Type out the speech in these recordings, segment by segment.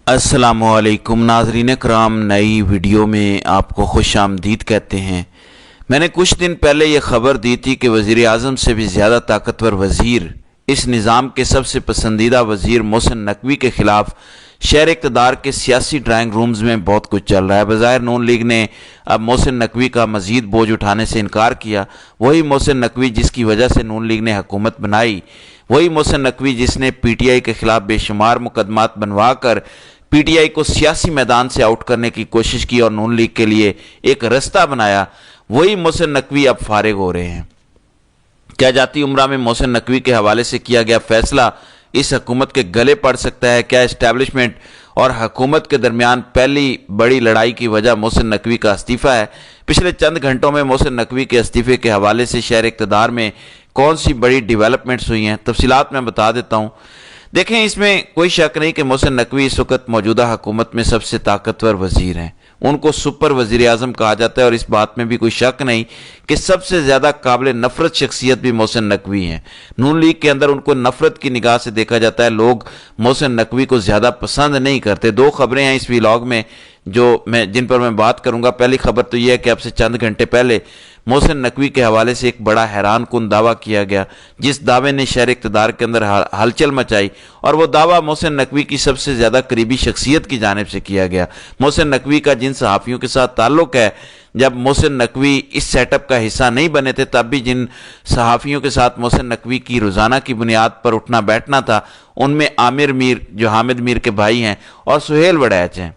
अस्सलाम वालेकुम नाज़रीन करام, नई वीडियो में आपको खुश आमदीद कहते हैं। मैंने कुछ दिन पहले ये ख़बर दी थी कि वज़ीर आज़म से भी ज़्यादा ताकतवर वज़ीर, इस निज़ाम के सबसे पसंदीदा वज़ीर मोहसिन नकवी के ख़िलाफ़ शहर इक़्तिदार के सियासी ड्राइंग रूम्स में बहुत कुछ चल रहा है। बज़ाहिर नून लीग ने अब मोहसिन नकवी का मज़ीद बोझ उठाने से इनकार किया। वही मोहसिन नकवी जिसकी वजह से नून लीग ने हुकूमत बनाई, वही मोहसिन नकवी जिसने PTI के ख़िलाफ़ बेशुमार मुकदमात बनवा कर PTI को सियासी मैदान से आउट करने की कोशिश की और नून लीग के लिए एक रास्ता बनाया, वही मोहसिन नकवी अब फारिग हो रहे हैं। क्या जाती उम्रा में मोहसिन नकवी के हवाले से किया गया फैसला इस हुकूमत के गले पड़ सकता है? क्या इस्टेब्लिशमेंट और हुकूमत के दरमियान पहली बड़ी लड़ाई की वजह मोहसिन नकवी का इस्तीफ़ा है? पिछले चंद घंटों में मोहसिन नकवी के इस्तीफ़े के हवाले से शहर इक़्तिदार में कौन सी बड़ी डेवलपमेंट्स हुई हैं, तफसीलात मैं बता देता हूँ। देखें, इसमें कोई शक नहीं कि मोहसिन नकवी इस वक्त मौजूदा हुकूमत में सबसे ताकतवर वज़ीर हैं। उनको सुपर वज़ीर आज़म कहा जाता है और इस बात में भी कोई शक नहीं कि सबसे ज़्यादा काबिल नफ़रत शख्सियत भी मोहसिन नकवी हैं। नून लीग के अंदर उनको नफ़रत की निगाह से देखा जाता है। लोग मोहसिन नकवी को ज़्यादा पसंद नहीं करते। दो खबरें हैं इस व्लॉग में जिन पर मैं बात करूँगा। पहली खबर तो यह है कि अब से चंद घंटे पहले मोहसिन नकवी के हवाले से एक बड़ा हैरान कुन दावा किया गया, जिस दावे ने शहर इक़्तिदार के अंदर हलचल मचाई, और वो दावा मोहसिन नकवी की सबसे ज़्यादा करीबी शख्सियत की जानिब से किया गया। मोहसिन नकवी का जिन सहाफ़ियों के साथ ताल्लुक़ है, जब मोहसिन नकवी इस सेटअप का हिस्सा नहीं बने थे तब भी जिन सहाफ़ियों के साथ मोहसिन नकवी की रोज़ाना की बुनियाद पर उठना बैठना था, उनमें आमिर मीर जो हामिद मीर के भाई हैं और सुहेल वड़ैच हैं।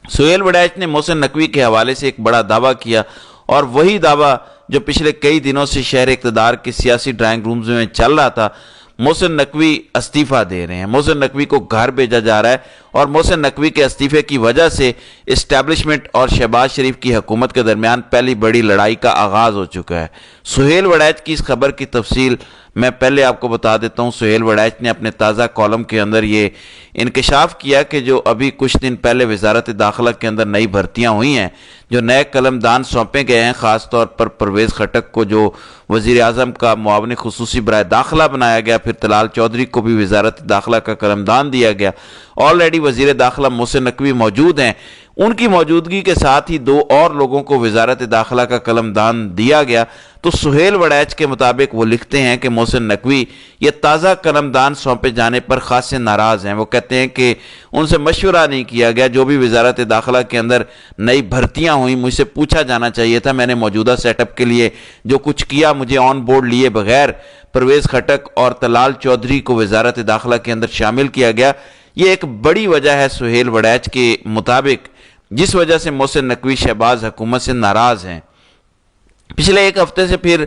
सुहेल वड़ैच ने मोहसिन नकवी के हवाले से एक बड़ा दावा किया, और वही दावा जो पिछले कई दिनों से शहर इक़्तिदार के सियासी ड्राइंग रूम्स में चल रहा था। मोहसिन नकवी इस्तीफ़ा दे रहे हैं, मोहसिन नकवी को घर भेजा जा रहा है, और मोहसिन नकवी के इस्तीफ़े की वजह से इस्टेब्लिशमेंट और शहबाज शरीफ की हुकूमत के दरमियान पहली बड़ी लड़ाई का आगाज़ हो चुका है। सुहेल वड़ैच की इस खबर की तफसील मैं पहले आपको बता देता हूँ। सुहेल वड़ैच ने अपने ताज़ा कॉलम के अंदर ये इंकशाफ किया कि जो अभी कुछ दिन पहले वजारत दाखिला के अंदर नई भर्तियाँ हुई हैं, जो नए कलमदान सौंपे गए हैं, ख़ास तौर पर परवेज़ खटक को जो वज़ीर आज़म का मुआविन खुसूसी बराए दाखिला बनाया गया, फिर तलाल चौधरी को भी वजारत दाखिला का कलमदान दिया गया। ऑलरेडी वज़ीर दाखिला मोहसिन नकवी मौजूद हैं। उनकी मौजूदगी के साथ ही दो और लोगों को वजारत दाखिला का कलमदान दिया गया। तो सुहेल वड़ैच के मुताबिक वो लिखते हैं कि मोहसिन नकवी ये ताज़ा कलमदान सौंपे जाने पर खासे नाराज़ हैं। वो कहते हैं कि उनसे मशवरा नहीं किया गया। जो भी वजारत दाखिला के अंदर नई भर्तियाँ हुई, मुझसे पूछा जाना चाहिए था। मैंने मौजूदा सेटअप के लिए जो कुछ किया, मुझे ऑन बोर्ड लिए बगैर परवेज़ खटक और तलाल चौधरी को वजारत दाखिला के अंदर शामिल किया गया। ये एक बड़ी वजह है सुहेल वड़ैच के मुताबिक, जिस वजह से मोहसिन नकवी शहबाज हुकूमत से नाराज़ हैं। पिछले एक हफ्ते से फिर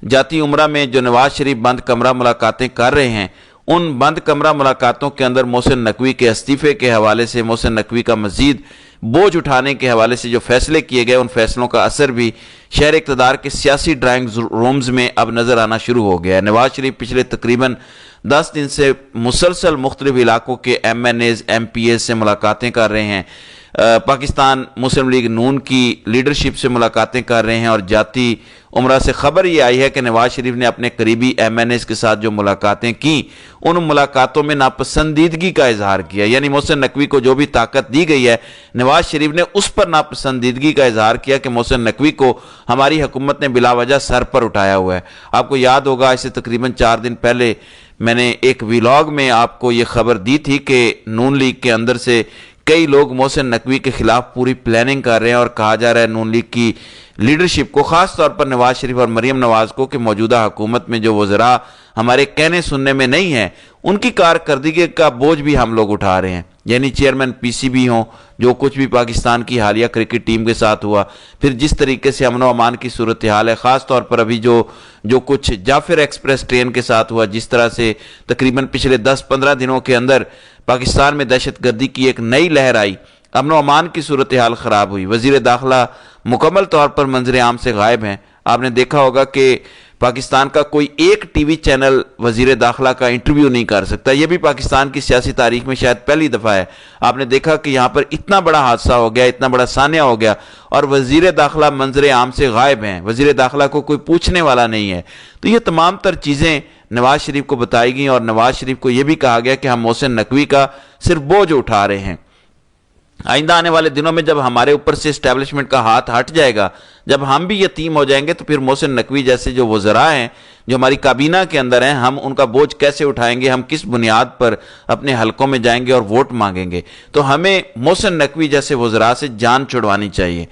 जाती उम्रा में जो नवाज शरीफ बंद कमरा मुलाकातें कर रहे हैं, उन बंद कमरा मुलाकातों के अंदर मोहसिन नकवी के इस्तीफ़े के हवाले से, मोहसिन नकवी का मज़ीद बोझ उठाने के हवाले से जो फैसले किए गए, उन फैसलों का असर भी शहर इक़्तिदार के सियासी ड्राइंग रूम्स में अब नज़र आना शुरू हो गया है। नवाज शरीफ पिछले तकरीबन 10 दिन से मुसलसल मुख्तलिफ इलाकों के MNAs MPAs से मुलाकातें कर रहे हैं। पाकिस्तान मुस्लिम लीग नून की लीडरशिप से मुलाकातें कर रहे हैं, और जाती उम्रा से खबर ये आई है कि नवाज शरीफ ने अपने करीबी MNAs के साथ जो मुलाकातें की, उन मुलाकातों में नापसंदीदगी का इजहार किया। यानी मोहसिन नकवी को जो भी ताकत दी गई है, नवाज शरीफ ने उस पर नापसंदीदगी का इजहार किया कि मोहसिन नकवी को हमारी हुकूमत ने बिलावजह सर पर उठाया हुआ है। आपको याद होगा, इससे तकरीबन 4 दिन पहले मैंने एक व्लॉग में आपको ये खबर दी थी कि नून लीग के अंदर से कई लोग मोहसिन नकवी के खिलाफ पूरी प्लानिंग कर रहे हैं, और कहा जा रहा है नून लीग की लीडरशिप को, ख़ास तौर पर नवाज शरीफ और मरीम नवाज को, कि मौजूदा हुकूमत में जो वज़रा हमारे कहने सुनने में नहीं है, उनकी कारकर्दगी का बोझ भी हम लोग उठा रहे हैं। यानी चेयरमैन PCB हों, जो कुछ भी पाकिस्तान की हालिया क्रिकेट टीम के साथ हुआ, फिर जिस तरीके से अमन व अमान की सूरत हाल है, ख़ास तौर पर अभी जो कुछ जाफिर एक्सप्रेस ट्रेन के साथ हुआ, जिस तरह से तकरीबन पिछले 10-15 दिनों के अंदर पाकिस्तान में दहशतगर्दी की एक नई लहर आई, अमन व अमान की सूरत हाल ख़राब हुई। वज़ीर दाखिला मुकम्मल तौर पर मंजर आम से गायब हैं। आपने देखा होगा कि पाकिस्तान का कोई एक टीवी चैनल वज़ीर दाखिला का इंटरव्यू नहीं कर सकता। यह भी पाकिस्तान की सियासी तारीख में शायद पहली दफ़ा है। आपने देखा कि यहाँ पर इतना बड़ा हादसा हो गया, इतना बड़ा सानिया हो गया, और वज़ीर दाखिला मंजर आम से गायब हैं। वज़ीर दाखिला को कोई पूछने वाला नहीं है। तो ये तमाम तर चीज़ें نواز شریف کو بتائی گئیں اور نواز شریف کو یہ بھی کہا گیا کہ ہم محسن نقوی کا صرف بوجھ اٹھا رہے ہیں۔ آئندہ آنے والے دنوں میں جب ہمارے اوپر سے اسٹیبلشمنٹ کا ہاتھ ہٹ جائے گا، جب ہم بھی یتیم ہو جائیں گے، تو پھر محسن نقوی جیسے جو وزراء ہیں جو ہماری کابینہ کے اندر ہیں، ہم ان کا بوجھ کیسے اٹھائیں گے؟ ہم کس بنیاد پر اپنے حلقوں میں جائیں گے اور ووٹ مانگیں گے؟ تو ہمیں محسن نقوی جیسے وزراء سے جان چھڑوانی چاہیے۔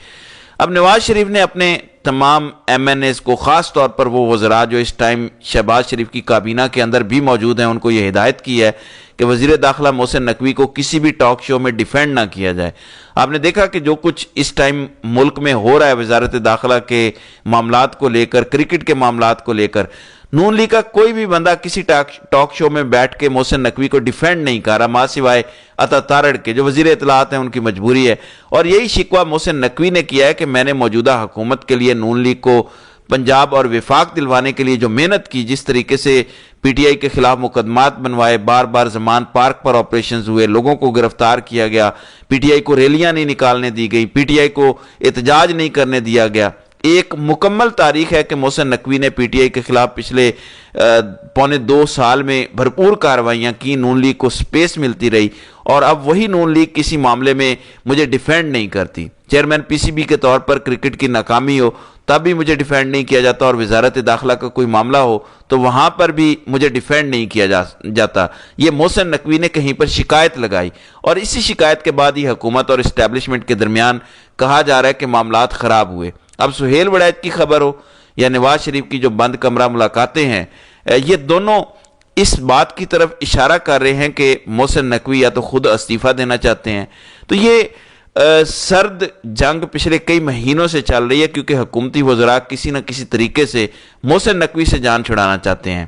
اب نواز شریف نے اپنے تمام ایم این ایز کو، خاص طور پر وہ وزراء جو اس ٹائم شہباز شریف کی کابینہ کے اندر بھی موجود ہیں، ان کو یہ ہدایت کی ہے کہ وزیر داخلہ محسن نقوی کو کسی بھی ٹاک شو میں ڈیفینڈ نہ کیا جائے۔ آپ نے دیکھا کہ جو کچھ اس ٹائم ملک میں ہو رہا ہے وزارت داخلہ کے معاملات کو لے کر، کرکٹ کے معاملات کو لے کر، نون لیگ کا کوئی بھی بندہ کسی ٹاک شو میں بیٹھ کے محسن نقوی کو ڈیفینڈ نہیں کر رہا، ماں سوائے عطا تارڑ کے جو وزیر اطلاعات ہیں، ان کی مجبوری ہے۔ اور یہی شکوہ محسن نقوی نے کیا ہے کہ میں نے موجودہ حکومت کے لیے نون لیگ کو پنجاب اور وفاق دلوانے کے لیے جو محنت کی، جس طریقے سے پی ٹی آئی کے خلاف مقدمات بنوائے، بار بار زمان پارک پر آپریشنز ہوئے، لوگوں کو گرفتار کیا گیا، پی ٹی آئی کو ریلیاں نہیں نکالنے دی گئی، پی ٹی آئی کو احتجاج نہیں کرنے دیا گیا۔ ایک مکمل تاریخ ہے کہ محسن نقوی نے پی ٹی آئی کے خلاف پچھلے پونے 2 سال میں بھرپور کارروائیاں کی، نون لیگ کو سپیس ملتی رہی، اور اب وہی نون لیگ کسی معاملے میں مجھے ڈیفینڈ نہیں کرتی۔ چیئرمین پی سی بی کے طور پر کرکٹ کی ناکامی ہو تب بھی مجھے ڈیفینڈ نہیں کیا جاتا، اور وزارت داخلہ کا کوئی معاملہ ہو تو وہاں پر بھی مجھے ڈیفینڈ نہیں کیا جاتا۔ یہ محسن نقوی نے کہیں پر شکایت لگائی، اور اسی شکایت کے بعد یہ حکومت اور اسٹیبلشمنٹ کے درمیان کہا جا رہا ہے کہ معاملات خراب ہوئے۔ اب سہیل وڑیچ کی خبر ہو یا نواز شریف کی جو بند کمرہ ملاقاتیں ہیں، یہ دونوں اس بات کی طرف اشارہ کر رہے ہیں کہ محسن نقوی یا تو خود استعفیٰ دینا چاہتے ہیں۔ تو یہ سرد جنگ پچھلے کئی مہینوں سے چل رہی ہے، کیونکہ حکومتی وزراء کسی نہ کسی طریقے سے محسن نقوی سے جان چھڑانا چاہتے ہیں۔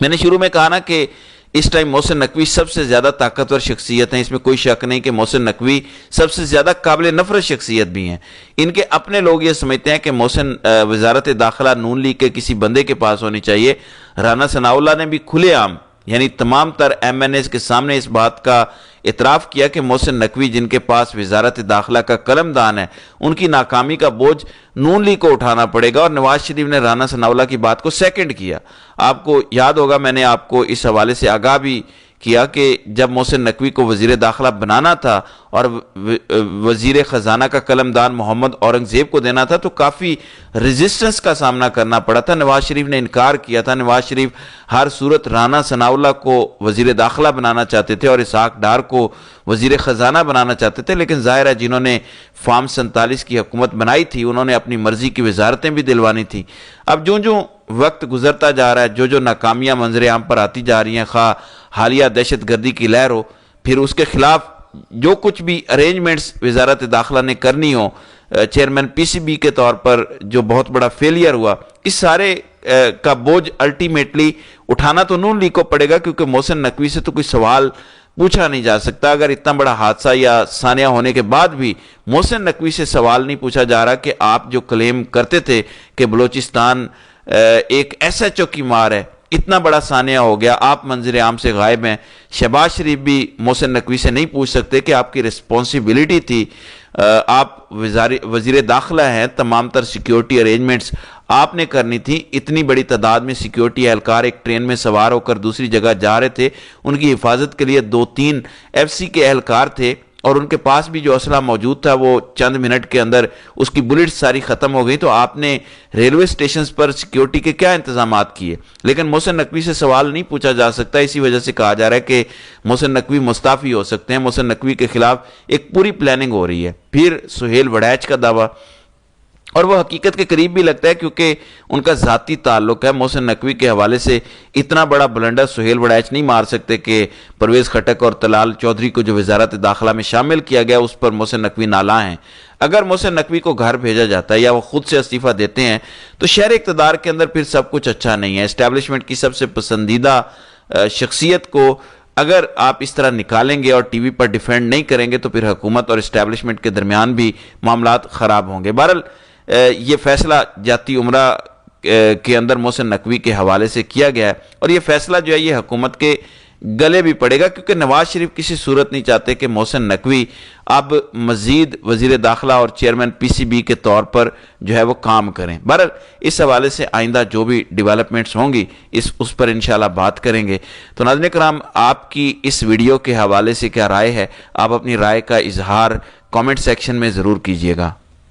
میں نے شروع میں کہا نا کہ اس ٹائم محسن نقوی سب سے زیادہ طاقتور شخصیت ہیں، اس میں کوئی شک نہیں کہ محسن نقوی سب سے زیادہ قابل نفرت شخصیت بھی ہیں۔ ان کے اپنے لوگ یہ سمجھتے ہیں کہ محسن وزارت داخلہ نون لیگ کے کسی بندے کے پاس ہونی چاہیے۔ رانا ثناء اللہ نے بھی کھلے عام یعنی تمام تر ایم این ایز کے سامنے اس بات کا اعتراف کیا کہ محسن نقوی جن کے پاس وزارت داخلہ کا قلم دان ہے، ان کی ناکامی کا بوجھ نون لیگ کو اٹھانا پڑے گا، اور نواز شریف نے رانا ثناء اللہ کی بات کو سیکنڈ کیا۔ آپ کو یاد ہوگا میں نے آپ کو اس حوالے سے آگاہ بھی کیا کہ جب محسن نقوی کو وزیر داخلہ بنانا تھا اور وزیر خزانہ کا قلم دان محمد اورنگزیب کو دینا تھا تو کافی ریزسٹنس کا سامنا کرنا پڑا تھا۔ نواز شریف نے انکار کیا تھا۔ نواز شریف ہر صورت رانا ثناء اللہ کو وزیر داخلہ بنانا چاہتے تھے اور اسحاق ڈار کو وزیر خزانہ بنانا چاہتے تھے، لیکن ظاہر ہے جنہوں نے فارم 47 کی حکومت بنائی تھی انہوں نے اپنی مرضی کی وزارتیں بھی دلوانی تھیں۔ اب جو وقت گزرتا جا رہا ہے، جو ناکامیاں منظر عام پر آتی جا رہی ہیں، خواہ حالیہ دہشت گردی کی لہر ہو، پھر اس کے خلاف جو کچھ بھی ارینجمنٹس وزارت داخلہ نے کرنی ہو، چیئرمین پی سی بی کے طور پر جو بہت بڑا فیلئر ہوا، اس سارے کا بوجھ الٹیمیٹلی اٹھانا تو نون لیگ کو پڑے گا، کیونکہ محسن نقوی سے تو کوئی سوال پوچھا نہیں جا سکتا۔ اگر اتنا بڑا حادثہ یا سانحہ ہونے کے بعد بھی محسن نقوی سے سوال نہیں پوچھا جا رہا کہ آپ جو کلیم کرتے تھے کہ بلوچستان ایک ایس ایچ او کی مار ہے، اتنا بڑا سانحہ ہو گیا، آپ منظر عام سے غائب ہیں، شہباز شریف بھی محسن نقوی سے نہیں پوچھ سکتے کہ آپ کی ریسپانسیبلٹی تھی، آپ وزیر داخلہ ہیں، تمام تر سیکیورٹی ارینجمنٹس آپ نے کرنی تھی۔ اتنی بڑی تعداد میں سیکیورٹی اہلکار ایک ٹرین میں سوار ہو کر دوسری جگہ جا رہے تھے، ان کی حفاظت کے لیے 2-3 ایف سی کے اہلکار تھے، اور ان کے پاس بھی جو اسلحہ موجود تھا وہ چند منٹ کے اندر اس کی بلٹس ساری ختم ہو گئی۔ تو آپ نے ریلوے سٹیشنز پر سیکیورٹی کے کیا انتظامات کیے؟ لیکن محسن نقوی سے سوال نہیں پوچھا جا سکتا، اسی وجہ سے کہا جا رہا ہے کہ محسن نقوی مستعفی ہو سکتے ہیں۔ محسن نقوی کے خلاف ایک پوری پلاننگ ہو رہی ہے۔ پھر سہیل وڑیچ کا دعویٰ، اور وہ حقیقت کے قریب بھی لگتا ہے کیونکہ ان کا ذاتی تعلق ہے محسن نقوی کے حوالے سے۔ اتنا بڑا بلنڈر سہیل وڑیچ نہیں مار سکتے کہ پرویز خٹک اور طلال چودھری کو جو وزارت داخلہ میں شامل کیا گیا اس پر محسن نقوی نالاں ہیں۔ اگر محسن نقوی کو گھر بھیجا جاتا ہے یا وہ خود سے استعفیٰ دیتے ہیں تو شہر اقتدار کے اندر پھر سب کچھ اچھا نہیں ہے۔ اسٹیبلشمنٹ کی سب سے پسندیدہ شخصیت کو اگر آپ اس طرح نکالیں گے اور ٹی وی پر ڈیفینڈ نہیں کریں گے تو پھر حکومت اور اسٹیبلشمنٹ کے درمیان بھی معاملات خراب ہوں گے۔ بہرحال یہ فیصلہ جاتی عمرہ کے اندر محسن نقوی کے حوالے سے کیا گیا ہے، اور یہ فیصلہ جو ہے یہ حکومت کے गले भी पड़ेगा, क्योंकि नवाज शरीफ किसी सूरत नहीं चाहते कि मोहसिन नकवी अब मजीद वजीर दाखिला और चेयरमैन पीसीबी के तौर पर जो है वो काम करें। बहरहाल इस हवाले से आइंदा जो भी डेवलपमेंट्स होंगी उस पर इंशाल्लाह बात करेंगे। तो नाज़रीन कराम, आपकी इस वीडियो के हवाले से क्या राय है? आप अपनी राय का इजहार कमेंट सेक्शन में ज़रूर कीजिएगा।